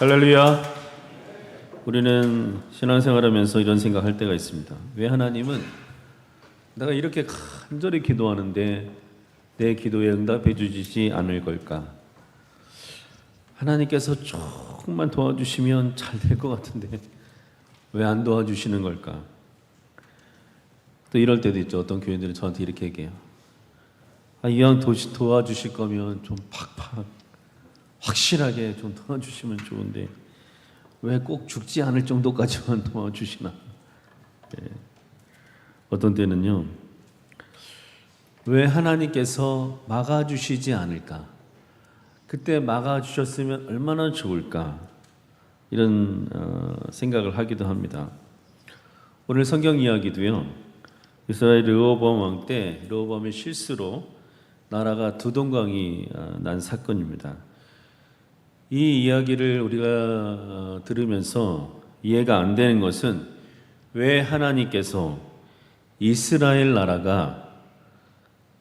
할렐루야. 우리는 신앙생활하면서 이런 생각할 때가 있습니다. 왜 하나님은 내가 이렇게 간절히 기도하는데 내 기도에 응답해 주시지 않을 걸까? 하나님께서 조금만 도와주시면 잘 될 것 같은데 왜 안 도와주시는 걸까? 또 이럴 때도 있죠. 어떤 교인들은 저한테 이렇게 얘기해요. 이왕 도와주실 거면 좀 팍팍 확실하게 좀 도와주시면 좋은데 왜 꼭 죽지 않을 정도까지만 도와주시나? 네. 어떤 때는요, 왜 하나님께서 막아주시지 않을까? 그때 막아주셨으면 얼마나 좋을까? 이런 생각을 하기도 합니다. 오늘 성경 이야기도요, 이스라엘 르호보암 왕 때 르호보암의 실수로 나라가 두 동강이 난 사건입니다. 이 이야기를 우리가 들으면서 이해가 안 되는 것은 왜 하나님께서 이스라엘 나라가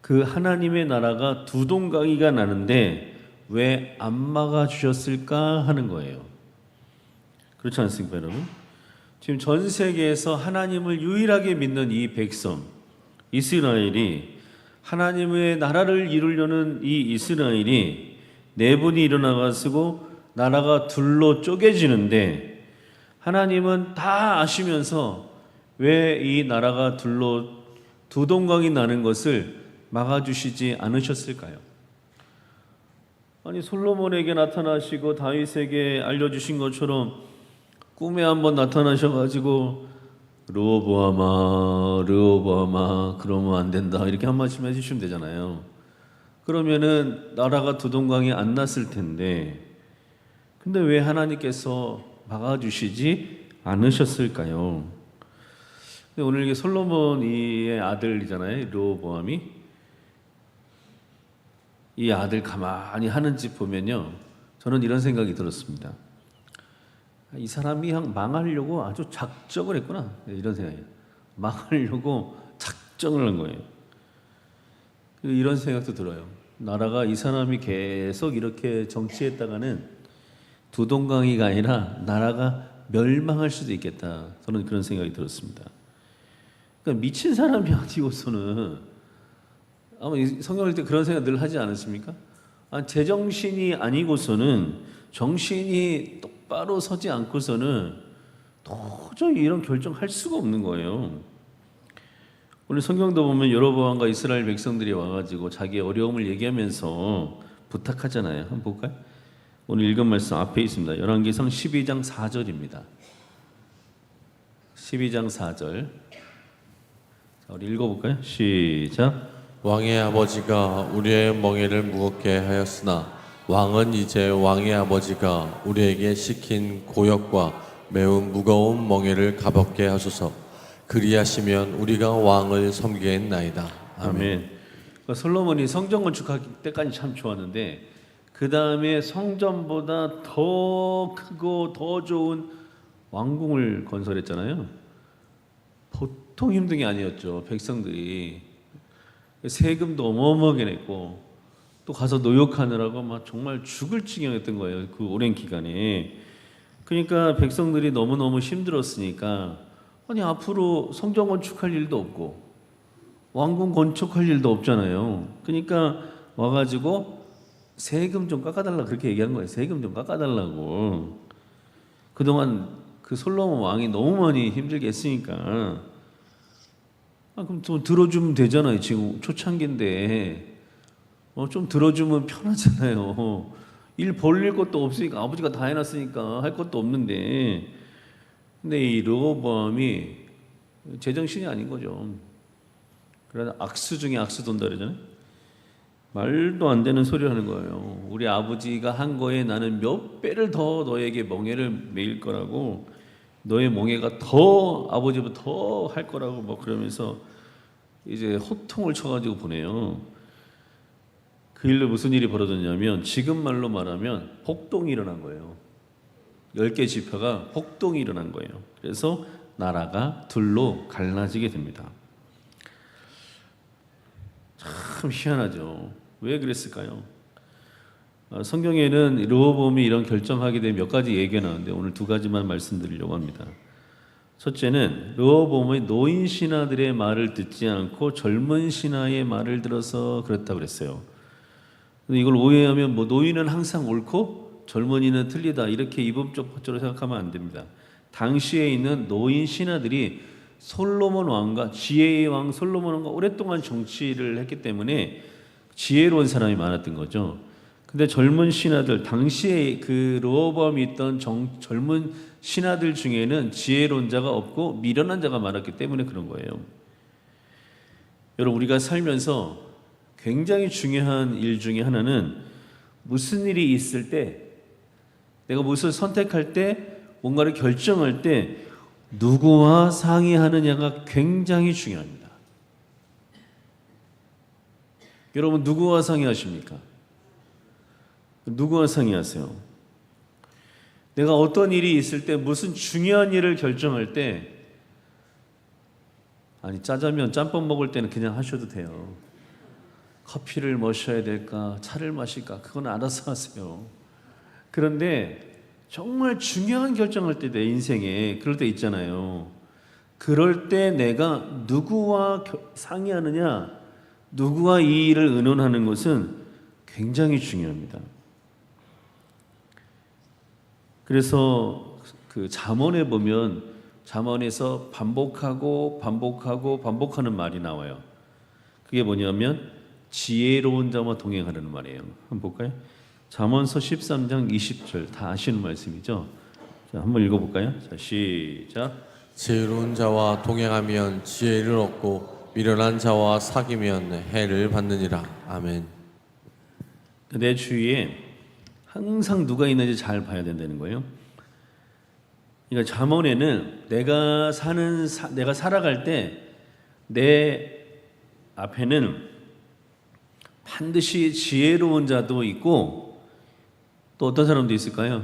그 하나님의 나라가 두 동강이가 나는데 왜 안 막아주셨을까 하는 거예요. 그렇지 않습니까, 여러분? 지금 전 세계에서 하나님을 유일하게 믿는 이 백성 이스라엘이, 하나님의 나라를 이루려는 이 이스라엘이 내분이 일어나가지고 나라가 둘로 쪼개지는데 하나님은 다 아시면서 왜 이 나라가 둘로 두 동강이 나는 것을 막아주시지 않으셨을까요? 아니, 솔로몬에게 나타나시고 다윗에게 알려주신 것처럼 꿈에 한번 나타나셔가지고 르호보암아 르호보암아 그러면 안 된다 이렇게 한 말씀 해주시면 되잖아요. 그러면은 나라가 두 동강이 안 났을 텐데, 근데 왜 하나님께서 막아주시지 않으셨을까요? 근데 오늘 이게 솔로몬의 아들이잖아요, 르호보암이. 이 아들 가만히 하는 짓 보면요, 저는 이런 생각이 들었습니다. 이 사람이 망하려고 아주 작정을 했구나, 이런 생각이에요. 망하려고 작정을 한 거예요. 이런 생각도 들어요. 나라가 이 사람이 계속 이렇게 정치했다가는 두 동강이가 아니라 나라가 멸망할 수도 있겠다. 저는 그런 생각이 들었습니다. 그러니까 미친 사람이 아니고서는, 아마 성경을 때 그런 생각 늘 하지 않았습니까? 제정신이 아니고서는, 정신이 똑바로 서지 않고서는 도저히 이런 결정할 수가 없는 거예요. 오늘 성경도 보면 여로보암과 이스라엘 백성들이 와가지고 자기의 어려움을 얘기하면서 부탁하잖아요. 한번 볼까요? 오늘 읽은 말씀 앞에 있습니다. 열왕기상 12장 4절입니다. 12장 4절. 자, 우리 읽어볼까요? 시작. 왕의 아버지가 우리의 멍에를 무겁게 하였으나 왕은 이제 왕의 아버지가 우리에게 시킨 고역과 매우 무거운 멍에를 가볍게 하소서. 그리하시면 우리가 왕을 섬기겠나이다. 아멘. 솔로몬이 성전 건축할 때까지 참 좋았는데 그 다음에 성전보다 더 크고 더 좋은 왕궁을 건설했잖아요. 보통 힘든 게 아니었죠. 백성들이 세금도 어마어마하게 냈고 또 가서 노역하느라고 막 정말 죽을 지경이었던 거예요. 그 오랜 기간에. 그러니까 백성들이 너무너무 힘들었으니까, 아니 앞으로 성전 건축할 일도 없고 왕궁 건축할 일도 없잖아요. 그러니까 와가지고 세금 좀 깎아달라 그렇게 얘기한 거예요. 세금 좀 깎아달라고. 그동안 그 솔로몬 왕이 너무 많이 힘들게 했으니까 그럼 좀 들어주면 되잖아요. 지금 초창기인데 좀 들어주면 편하잖아요. 일 벌릴 것도 없으니까, 아버지가 다 해놨으니까 할 것도 없는데. 근데 이 르호보암이 제정신이 아닌 거죠. 그래서 악수 중에 악수 돈다 그러잖아요. 말도 안 되는 소리를 하는 거예요. 우리 아버지가 한 거에 나는 몇 배를 더 너에게 멍에를 매일 거라고, 너의 멍에가 더 아버지보다 더 할 거라고 뭐 그러면서 이제 호통을 쳐가지고 보내요. 그 일로 무슨 일이 벌어졌냐면, 지금 말로 말하면 폭동이 일어난 거예요. 10개 지파가 폭동이 일어난 거예요. 그래서 나라가 둘로 갈라지게 됩니다. 참 희한하죠. 왜 그랬을까요? 성경에는 르호보암이 이런 결정하게 된 몇 가지 얘기가 나오는데 오늘 두 가지만 말씀드리려고 합니다. 첫째는 르호보암의 노인 신하들의 말을 듣지 않고 젊은 신하의 말을 들어서 그랬다 그랬어요. 근데 이걸 오해하면 뭐 노인은 항상 옳고 젊은이는 틀리다 이렇게 이분법적으로 생각하면 안 됩니다. 당시에 있는 노인 신하들이 솔로몬 왕과 지혜의 왕 솔로몬 왕과 오랫동안 정치를 했기 때문에 지혜로운 사람이 많았던 거죠. 근데 젊은 신하들 당시에 그 르호보암이 있던 젊은 신하들 중에는 지혜로운 자가 없고 미련한 자가 많았기 때문에 그런 거예요. 여러분 우리가 살면서 굉장히 중요한 일 중에 하나는 무슨 일이 있을 때 내가 무엇을 선택할 때 뭔가를 결정할 때 누구와 상의하느냐가 굉장히 중요합니다. 여러분 누구와 상의하십니까? 누구와 상의하세요? 내가 어떤 일이 있을 때 무슨 중요한 일을 결정할 때 아니 짜장면 짬뽕 먹을 때는 그냥 하셔도 돼요. 커피를 마셔야 될까 차를 마실까 그건 알아서 하세요. 그런데 정말 중요한 결정할 때 내 인생에 그럴 때 있잖아요. 그럴 때 내가 누구와 상의하느냐 누구와 이 일을 의논하는 것은 굉장히 중요합니다. 그래서 그 잠언에 보면 잠언에서 반복하는 말이 나와요. 그게 뭐냐면 지혜로운 자와 동행하라는 말이에요. 한번 볼까요? 잠언서 13장 20절 다 아시는 말씀이죠. 자, 한번 읽어볼까요? 자, 시작. 지혜로운 자와 동행하면 지혜를 얻고 미련한 자와 사귀면 해를 받느니라. 아멘. 내 주위에 항상 누가 있는지 잘 봐야 된다는 거예요. 그러니까 잠언에는 내가 살아갈 때 내 앞에는 반드시 지혜로운 자도 있고 또 어떤 사람도 있을까요?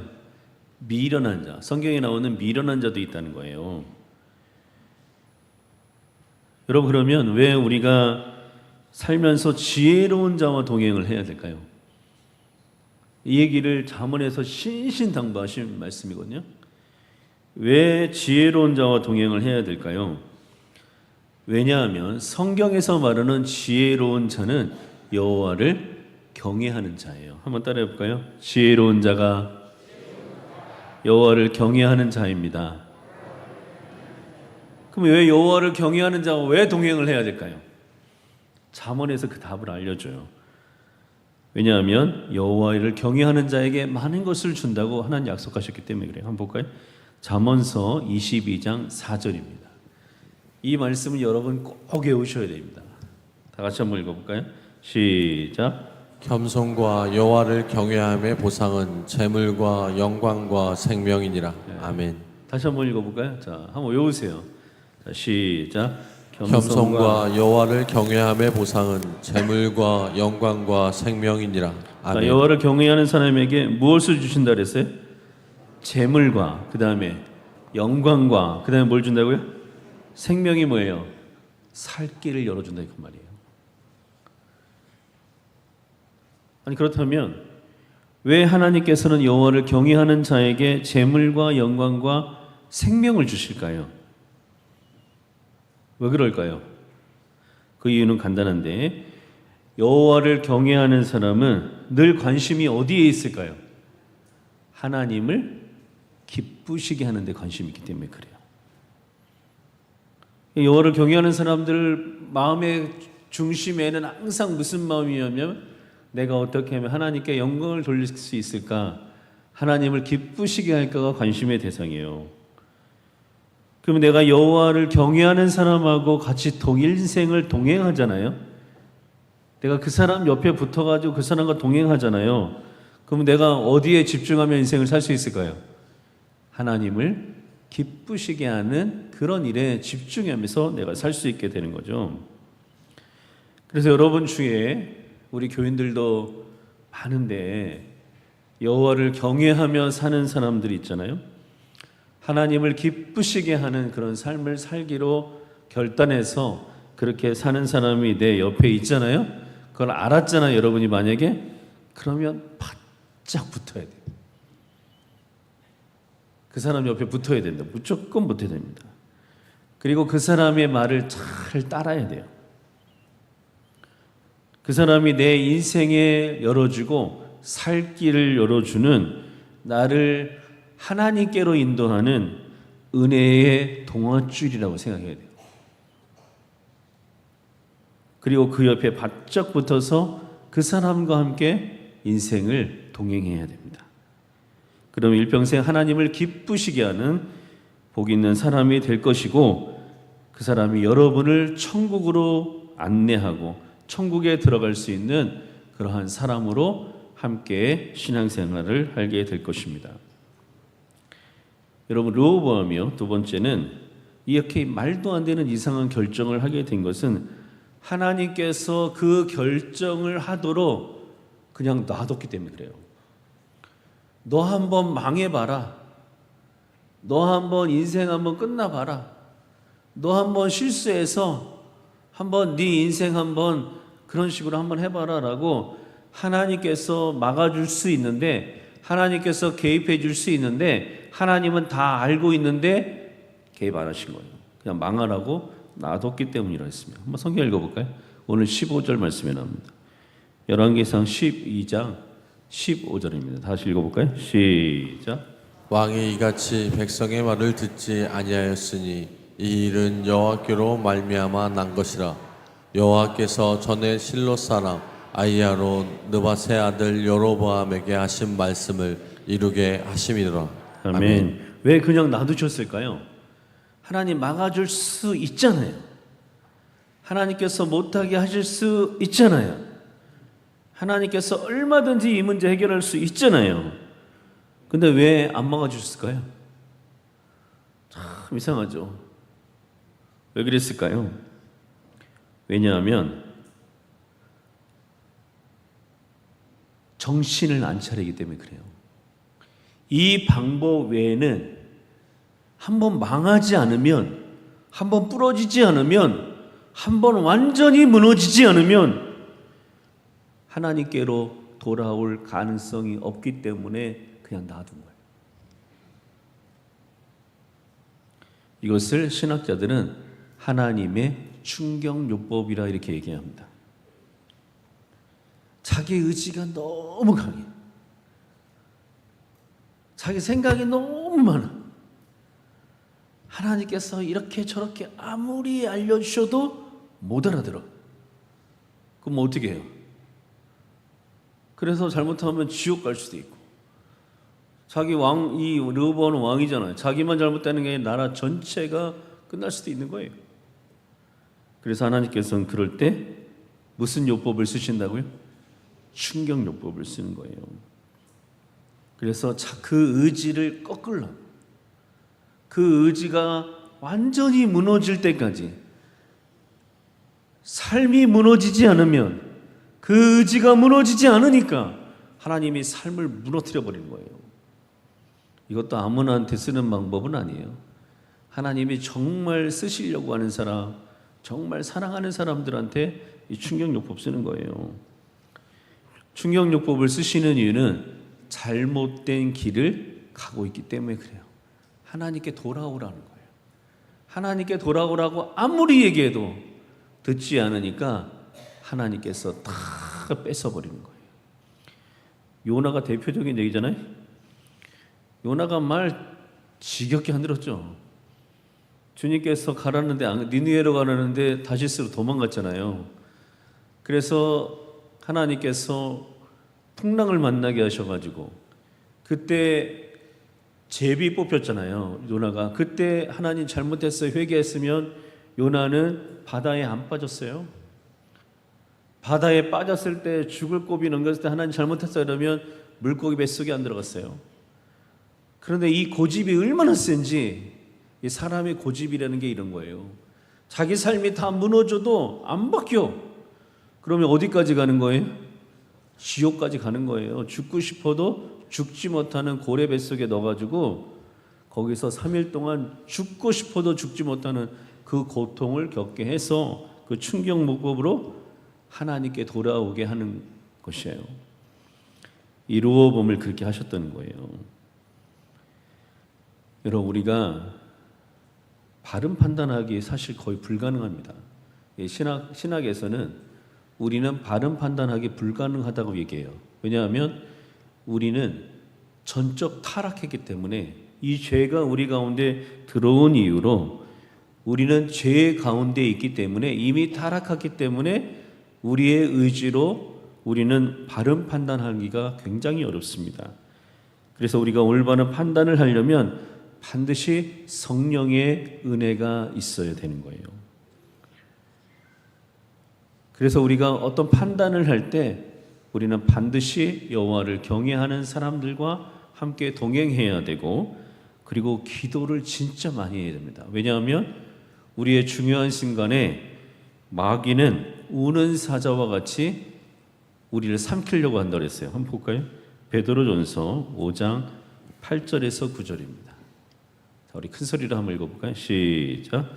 미련한 자. 성경에 나오는 미련한 자도 있다는 거예요. 여러분 그러면 왜 우리가 살면서 지혜로운 자와 동행을 해야 될까요? 이 얘기를 잠언에서 신신당부하신 말씀이거든요. 왜 지혜로운 자와 동행을 해야 될까요? 왜냐하면 성경에서 말하는 지혜로운 자는 여호와를 경외하는 자예요. 한번 따라해 볼까요? 지혜로운 자가 여호와를 경외하는 자입니다. 그럼 왜 여호와를 경외하는 자와 왜 동행을 해야 될까요? 잠언에서 그 답을 알려줘요. 왜냐하면 여호와를 경외하는 자에게 많은 것을 준다고 하나님 약속하셨기 때문에 그래요. 한번 볼까요? 잠언서 22장 4절입니다. 이 말씀을 여러분 꼭 외우셔야 됩니다. 다 같이 한번 읽어볼까요? 시작. 겸손과 여호와를 경외함의 보상은 재물과 영광과 생명이니라. 아멘. 다시 한번 읽어볼까요? 자, 한번 외우세요. 자, 시작. 겸손과 여호와를 경외함의 보상은 재물과 영광과 생명이니라. 아멘. 자, 여호와를 경외하는 사람에게 무엇을 주신다 그랬어요? 재물과 그 다음에 영광과 그 다음에 뭘 준다고요? 생명이 뭐예요? 살 길을 열어준다 그 말이에요. 아니 그렇다면 왜 하나님께서는 여호와를 경외하는 자에게 재물과 영광과 생명을 주실까요? 왜 그럴까요? 그 이유는 간단한데 여호와를 경외하는 사람은 늘 관심이 어디에 있을까요? 하나님을 기쁘시게 하는 데 관심이 있기 때문에 그래요. 여호와를 경외하는 사람들 마음의 중심에는 항상 무슨 마음이냐면 내가 어떻게 하면 하나님께 영광을 돌릴 수 있을까? 하나님을 기쁘시게 할까가 관심의 대상이에요. 그럼 내가 여호와를 경외하는 사람하고 같이 인생을 동행하잖아요. 내가 그 사람 옆에 붙어가지고 그 사람과 동행하잖아요. 그럼 내가 어디에 집중하면 인생을 살 수 있을까요? 하나님을 기쁘시게 하는 그런 일에 집중하면서 내가 살 수 있게 되는 거죠. 그래서 여러분 중에 우리 교인들도 많은데 여호와를 경외하며 사는 사람들이 있잖아요. 하나님을 기쁘시게 하는 그런 삶을 살기로 결단해서 그렇게 사는 사람이 내 옆에 있잖아요. 그걸 알았잖아요. 여러분이 만약에 그러면 바짝 붙어야 돼요. 그 사람 옆에 붙어야 된다. 무조건 붙어야 됩니다. 그리고 그 사람의 말을 잘 따라야 돼요. 그 사람이 내 인생에 열어주고 살 길을 열어주는, 나를 하나님께로 인도하는 은혜의 동아줄이라고 생각해야 돼요. 그리고 그 옆에 바짝 붙어서 그 사람과 함께 인생을 동행해야 됩니다. 그럼 일평생 하나님을 기쁘시게 하는 복 있는 사람이 될 것이고, 그 사람이 여러분을 천국으로 안내하고 천국에 들어갈 수 있는 그러한 사람으로 함께 신앙생활을 하게 될 것입니다. 여러분, 르호보암이요, 두 번째는 이렇게 말도 안 되는 이상한 결정을 하게 된 것은 하나님께서 그 결정을 하도록 그냥 놔뒀기 때문에 그래요. 너 한번 망해봐라. 너 한번 인생 한번 끝나봐라. 너 한번 실수해서 한번 네 인생 한번 그런 식으로 한번 해봐라 라고 하나님께서 막아줄 수 있는데, 하나님께서 개입해 줄 수 있는데, 하나님은 다 알고 있는데 개입 안 하신 거예요. 그냥 망하라고 놔뒀기 때문이라 했습니다. 한번 성경 읽어볼까요? 오늘 15절 말씀에 나옵니다. 열왕기상 12장 15절입니다. 다시 읽어볼까요? 시작. 왕이 이같이 백성의 말을 듣지 아니하였으니 이 일은 여호와께로 말미암아 난 것이라. 여호와께서 전에 실로 사람 아히야로 느밧의 아들 여로보암에게 하신 말씀을 이루게 하심이더라. 아멘. 왜 그냥 놔두셨을까요? 하나님 막아줄 수 있잖아요. 하나님께서 못하게 하실 수 있잖아요. 하나님께서 얼마든지 이 문제 해결할 수 있잖아요. 근데 왜 안 막아주셨을까요? 참 이상하죠. 왜 그랬을까요? 왜냐하면 정신을 안 차리기 때문에 그래요. 이 방법 외에는 한번 망하지 않으면, 한번 부러지지 않으면, 한번 완전히 무너지지 않으면 하나님께로 돌아올 가능성이 없기 때문에 그냥 놔둔 거예요. 이것을 신학자들은 하나님의 충격요법이라 이렇게 얘기합니다. 자기 의지가 너무 강해. 자기 생각이 너무 많아. 하나님께서 이렇게 저렇게 아무리 알려주셔도 못 알아들어. 그럼 어떻게 해요? 그래서 잘못하면 지옥 갈 수도 있고. 자기 왕, 이 르호보암은 왕이잖아요. 자기만 잘못되는 게 아니라 나라 전체가 끝날 수도 있는 거예요. 그래서 하나님께서는 그럴 때 무슨 요법을 쓰신다고요? 충격요법을 쓰는 거예요. 그래서 그 의지를 꺾으려, 그 의지가 완전히 무너질 때까지, 삶이 무너지지 않으면, 그 의지가 무너지지 않으니까 하나님이 삶을 무너뜨려 버리는 거예요. 이것도 아무나한테 쓰는 방법은 아니에요. 하나님이 정말 쓰시려고 하는 사람, 정말 사랑하는 사람들한테 이 충격요법 쓰는 거예요. 충격요법을 쓰시는 이유는 잘못된 길을 가고 있기 때문에 그래요. 하나님께 돌아오라는 거예요. 하나님께 돌아오라고 아무리 얘기해도 듣지 않으니까 하나님께서 다 뺏어버리는 거예요. 요나가 대표적인 얘기잖아요. 요나가 말 지겹게 안 들었죠. 주님께서 가라는데, 니느웨로 가라는데 다시스로 도망갔잖아요. 그래서 하나님께서 풍랑을 만나게 하셔가지고 그때 제비 뽑혔잖아요. 요나가 그때 하나님 잘못했어요, 회개했으면 요나는 바다에 안 빠졌어요. 바다에 빠졌을 때 죽을 고비 넘겼을 때 하나님 잘못했어요 그러면 물고기 뱃속에 안 들어갔어요. 그런데 이 고집이 얼마나 센지, 이 사람의 고집이라는 게 이런 거예요. 자기 삶이 다 무너져도 안 바뀌어. 그러면 어디까지 가는 거예요? 지옥까지 가는 거예요. 죽고 싶어도 죽지 못하는 고래 뱃속에 넣어가지고 거기서 3일 동안 죽고 싶어도 죽지 못하는 그 고통을 겪게 해서 그 충격요법으로 하나님께 돌아오게 하는 것이에요. 이루어 봄을 그렇게 하셨다는 거예요. 여러분, 우리가 바른 판단하기 사실 거의 불가능합니다. 신학에서는 우리는 바른 판단하기 불가능하다고 얘기해요. 왜냐하면 우리는 전적 타락했기 때문에, 이 죄가 우리 가운데 들어온 이유로 우리는 죄 가운데 있기 때문에, 이미 타락했기 때문에 우리의 의지로 우리는 바른 판단하기가 굉장히 어렵습니다. 그래서 우리가 올바른 판단을 하려면 반드시 성령의 은혜가 있어야 되는 거예요. 그래서 우리가 어떤 판단을 할 때 우리는 반드시 여호와를 경외하는 사람들과 함께 동행해야 되고, 그리고 기도를 진짜 많이 해야 됩니다. 왜냐하면 우리의 중요한 순간에 마귀는 우는 사자와 같이 우리를 삼키려고 한다고 했어요. 한번 볼까요? 베드로전서 5장 8절에서 9절입니다. 자, 우리 큰 소리로 한번 읽어볼까요? 시작.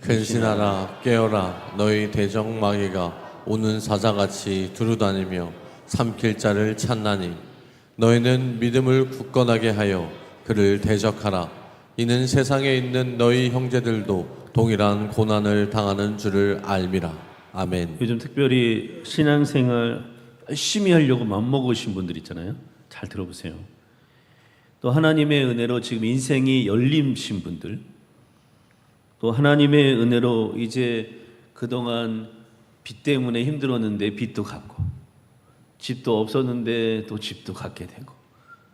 근신하라 깨어라 너희 대적 마귀가 우는 사자같이 두루다니며 삼킬 자를 찾나니 너희는 믿음을 굳건하게 하여 그를 대적하라. 이는 세상에 있는 너희 형제들도 동일한 고난을 당하는 줄을 알미라. 아멘. 요즘 특별히 신앙생활 열심히 하려고 맘먹으신 분들 있잖아요. 잘 들어보세요. 또 하나님의 은혜로 지금 인생이 열림신 분들, 또 하나님의 은혜로 이제 그동안 빚 때문에 힘들었는데 빚도 갚고, 집도 없었는데 또 집도 갖게 되고,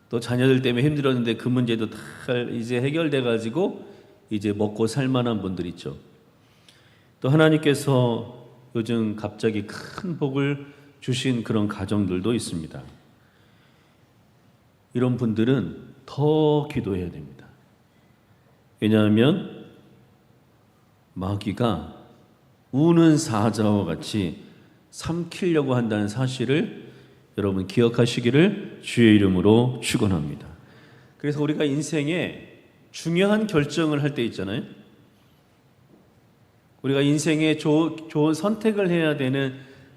또 자녀들 때문에 힘들었는데 그 문제도 다 이제 해결돼 가지고 이제 먹고 살 만한 분들 있죠. 또 하나님께서 요즘 갑자기 큰 복을 주신 그런 가정들도 있습니다. 이런 분들은 더 기도해야 됩니다. 왜냐하면 마귀가 우는 사자와 같이 삼키려고 한다는 사실을 여러분 기억하시기를 주의 이름으로 축원합니다. 그래서 우리가 인생에 중요한 결정을 할 때 있잖아요. 우리가 인생에 좋은 선택을 해야 되는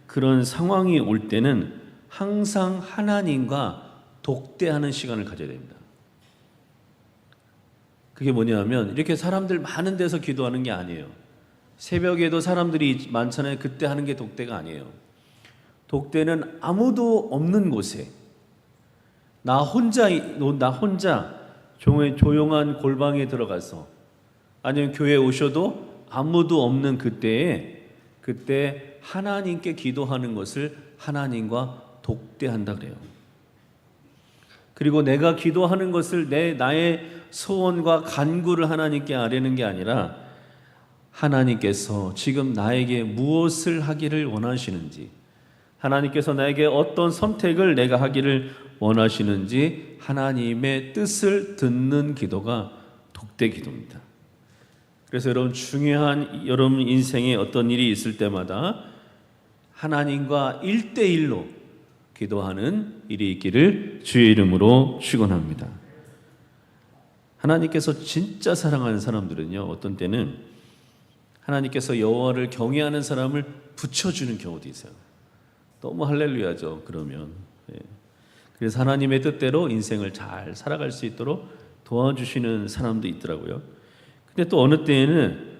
그런 상황이 올 때는 항상 하나님과 독대하는 시간을 가져야 됩니다. 그게 뭐냐면 이렇게 사람들 많은 데서 기도하는 게 아니에요. 새벽에도 사람들이 많잖아요. 그때 하는 게 독대가 아니에요. 독대는 아무도 없는 곳에 나 혼자 조용한 골방에 들어가서, 아니면 교회에 오셔도 아무도 없는 그때 하나님께 기도하는 것을 하나님과 독대한다 그래요. 그리고 내가 기도하는 것을 나의 소원과 간구를 하나님께 아뢰는 게 아니라 하나님께서 지금 나에게 무엇을 하기를 원하시는지, 하나님께서 나에게 어떤 선택을 내가 하기를 원하시는지 하나님의 뜻을 듣는 기도가 독대 기도입니다. 그래서 여러분, 중요한 여러분 인생에 어떤 일이 있을 때마다 하나님과 1대1로 기도하는 일이 있기를 주의 이름으로 축원합니다. 하나님께서 진짜 사랑하는 사람들은요, 어떤 때는 하나님께서 여호와를 경외하는 사람을 붙여주는 경우도 있어요. 너무 할렐루야죠. 그러면 그래서 하나님의 뜻대로 인생을 잘 살아갈 수 있도록 도와주시는 사람도 있더라고요. 근데 또 어느 때에는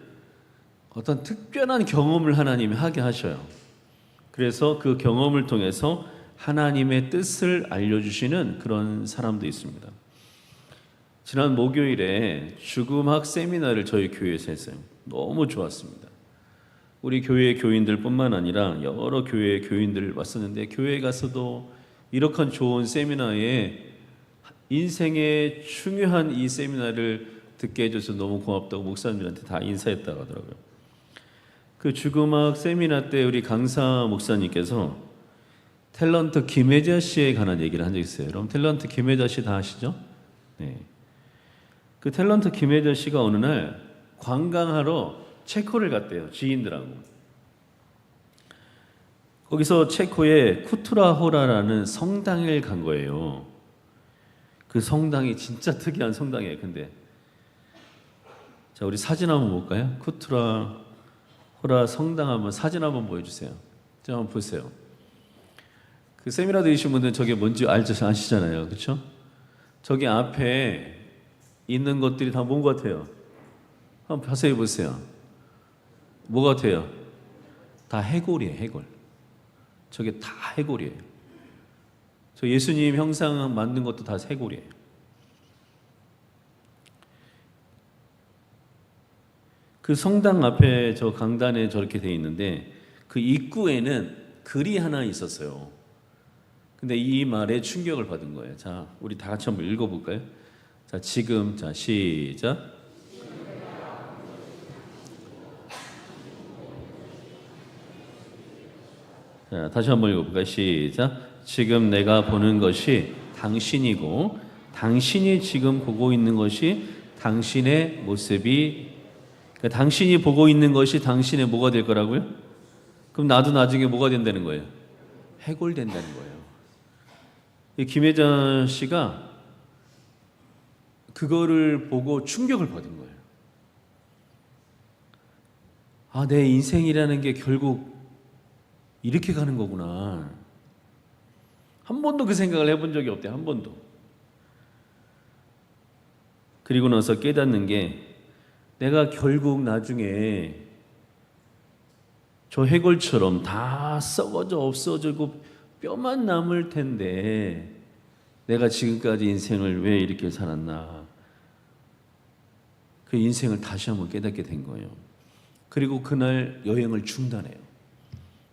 어떤 특별한 경험을 하나님이 하게 하셔요. 그래서 그 경험을 통해서 하나님의 뜻을 알려주시는 그런 사람도 있습니다. 지난 목요일에 죽음학 세미나를 저희 교회에서 했어요. 너무 좋았습니다. 우리 교회 교인들뿐만 아니라 여러 교회 교인들 왔었는데, 교회에 가서도 이렇게 좋은 세미나에 인생의 중요한 이 세미나를 듣게 해줘서 너무 고맙다고 목사님들한테 다 인사했다고 하더라고요. 그 죽음학 세미나 때 우리 강사 목사님께서 탤런트 김혜자 씨에 관한 얘기를 한 적이 있어요. 여러분, 탤런트 김혜자 씨 다 아시죠? 네. 그 탤런트 김혜자 씨가 어느 날 관광하러 체코를 갔대요. 지인들하고. 거기서 체코의 쿠투라호라라는 성당에 간 거예요. 그 성당이 진짜 특이한 성당이에요. 근데 자, 우리 사진 한번 볼까요? 쿠투라호라 성당 한번 사진 한번 보여주세요. 자, 한번 보세요. 그 세미나 들으신 분들은 저게 뭔지 아시잖아요, 그렇죠? 저기 앞에 있는 것들이 다 뭔 것 같아요? 한번 자세히 보세요. 뭐 같아요? 다 해골이에요, 해골. 저게 다 해골이에요. 저 예수님 형상 만든 것도 다 해골이에요. 그 성당 앞에 저 강단에 저렇게 돼 있는데 그 입구에는 글이 하나 있었어요. 근데 이 말에 충격을 받은 거예요. 자, 우리 다 같이 한번 읽어볼까요? 자, 지금, 자, 시작. 자, 다시 한번 읽어볼까요? 시작. 지금 내가 보는 것이 당신이고, 당신이 지금 보고 있는 것이 당신의 모습이, 그러니까 당신이 보고 있는 것이 당신의 뭐가 될 거라고요? 그럼 나도 나중에 뭐가 된다는 거예요? 해골된다는 거예요. 이 김혜자 씨가 그거를 보고 충격을 받은 거예요. 아, 내 인생이라는 게 결국 이렇게 가는 거구나. 한 번도 그 생각을 해본 적이 없대요. 한 번도. 그리고 나서 깨닫는 게 내가 결국 나중에 저 해골처럼 다 썩어져 없어지고 뼈만 남을 텐데 내가 지금까지 인생을 왜 이렇게 살았나. 그 인생을 다시 한번 깨닫게 된 거예요. 그리고 그날 여행을 중단해요.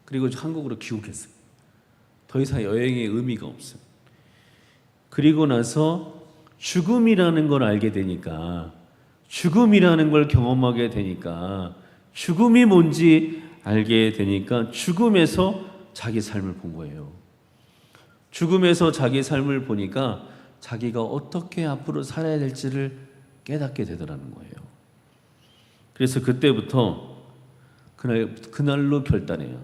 그리고 한국으로 귀국했어요. 더 이상 여행의 의미가 없어요. 그리고 나서 죽음이라는 걸 알게 되니까, 죽음이라는 걸 경험하게 되니까, 죽음이 뭔지 알게 되니까 죽음에서 자기 삶을 본 거예요. 죽음에서 자기 삶을 보니까 자기가 어떻게 앞으로 살아야 될지를 깨닫게 되더라는 거예요. 그래서 그때부터 그날로 결단해요.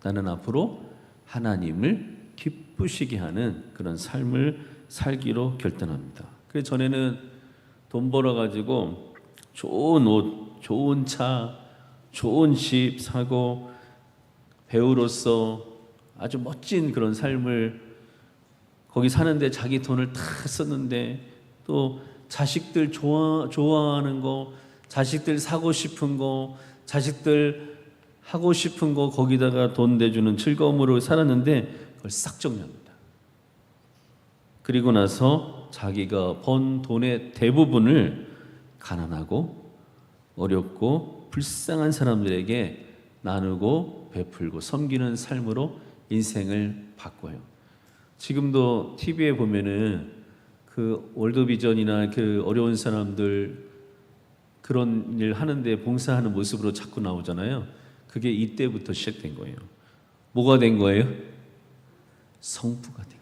나는 앞으로 하나님을 기쁘시게 하는 그런 삶을 살기로 결단합니다. 그래서 전에는 돈 벌어가지고 좋은 옷, 좋은 차, 좋은 집 사고 배우로서 아주 멋진 그런 삶을 거기 사는데 자기 돈을 다 썼는데 또 자식들 좋아하는 거, 자식들 사고 싶은 거, 자식들 하고 싶은 거 거기다가 돈 내주는 즐거움으로 살았는데 그걸 싹 정리합니다. 그리고 나서 자기가 번 돈의 대부분을 가난하고 어렵고 불쌍한 사람들에게 나누고 베풀고 섬기는 삶으로 인생을 바꿔요. 지금도 TV에 보면은 그 월드비전이나 그 어려운 사람들 그런 일 하는데 봉사하는 모습으로 자꾸 나오잖아요. 그게 이때부터 시작된 거예요. 뭐가 된 거예요? 성부가 된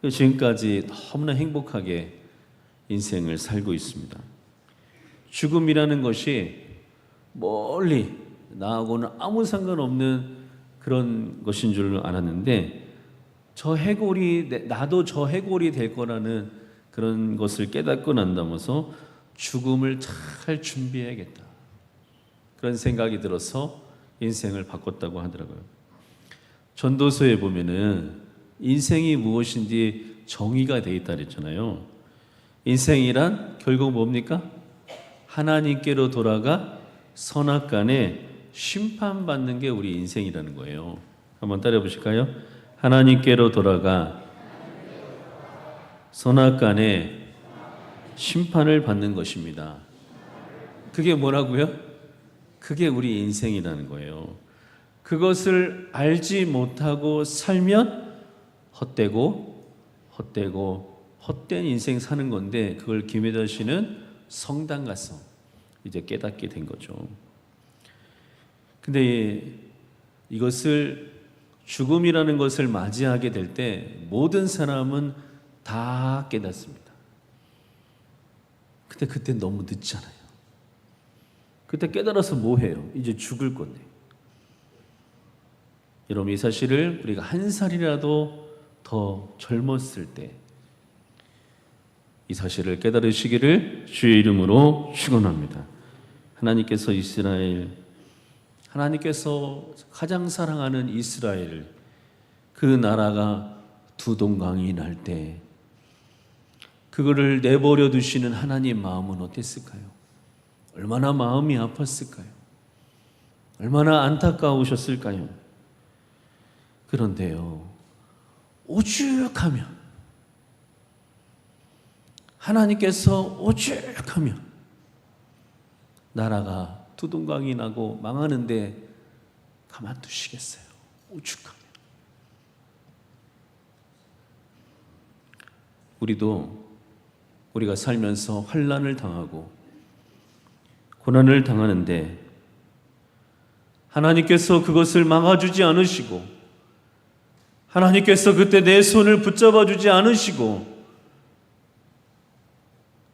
거죠. 지금까지 너무나 행복하게 인생을 살고 있습니다. 죽음이라는 것이 멀리 나하고는 아무 상관없는 그런 것인 줄 알았는데 저 해골이 나도 저 해골이 될 거라는 그런 것을 깨닫고 난다면서 죽음을 잘 준비해야겠다. 그런 생각이 들어서 인생을 바꿨다고 하더라고요. 전도서에 보면은 인생이 무엇인지 정의가 되어 있다 그랬잖아요. 인생이란 결국 뭡니까? 하나님께로 돌아가 선악간에 심판받는 게 우리 인생이라는 거예요. 한번 따라해 보실까요? 하나님께로 돌아가 선악간에 심판을 받는 것입니다. 그게 뭐라고요? 그게 우리 인생이라는 거예요. 그것을 알지 못하고 살면 헛된 인생 사는 건데 그걸 김혜자 씨는 성당 가서 이제 깨닫게 된 거죠. 근데 이것을 죽음이라는 것을 맞이하게 될 때 모든 사람은 다 깨닫습니다. 근데 그때 너무 늦잖아요. 그때 깨달아서 뭐 해요? 이제 죽을 건데. 여러분 이 사실을 우리가 한 살이라도 더 젊었을 때 이 사실을 깨달으시기를 주의 이름으로 축원합니다. 하나님께서 이스라엘 하나님께서 가장 사랑하는 이스라엘, 그 나라가 두 동강이 날 때 그거를 내버려 두시는 하나님 마음은 어땠을까요? 얼마나 마음이 아팠을까요? 얼마나 안타까우셨을까요? 그런데요, 오죽하면, 하나님께서 오죽하면 나라가 두 동강이 나고 망하는데 가만두시겠어요? 오죽하면. 우리가 살면서 환난을 당하고 고난을 당하는데 하나님께서 그것을 막아주지 않으시고, 하나님께서 그때 내 손을 붙잡아 주지 않으시고,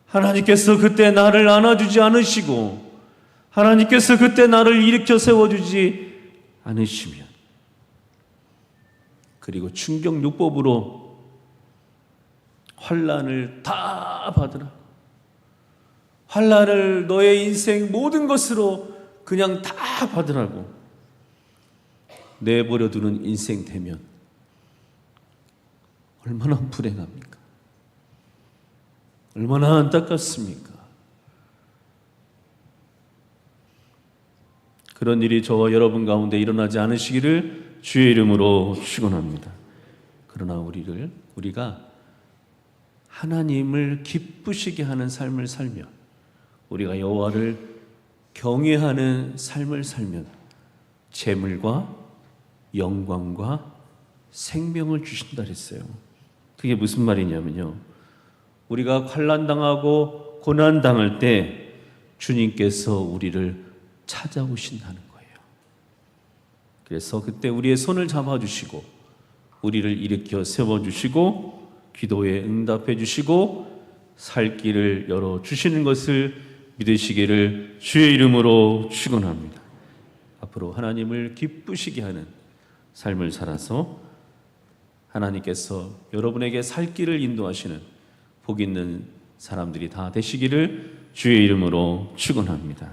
하나님께서 그때 나를 안아주지 않으시고, 하나님께서 그때 나를 일으켜 세워주지 않으시면, 그리고 충격요법으로 환난을 다 받으라, 환난을 너의 인생 모든 것으로 그냥 다 받으라고 내버려 두는 인생 되면 얼마나 불행합니까? 얼마나 안타깝습니까? 그런 일이 저와 여러분 가운데 일어나지 않으시기를 주의 이름으로 축원합니다. 그러나 우리가 하나님을 기쁘시게 하는 삶을 살며, 우리가 여호와를 경외하는 삶을 살면 재물과 영광과 생명을 주신다 그랬어요. 그게 무슨 말이냐면요, 우리가 환난당하고 고난당할 때 주님께서 우리를 찾아오신다는 거예요. 그래서 그때 우리의 손을 잡아주시고 우리를 일으켜 세워주시고 기도에 응답해 주시고 살 길을 열어주시는 것을 믿으시기를 주의 이름으로 축원합니다. 앞으로 하나님을 기쁘시게 하는 삶을 살아서 하나님께서 여러분에게 살 길을 인도하시는 복 있는 사람들이 다 되시기를 주의 이름으로 축원합니다.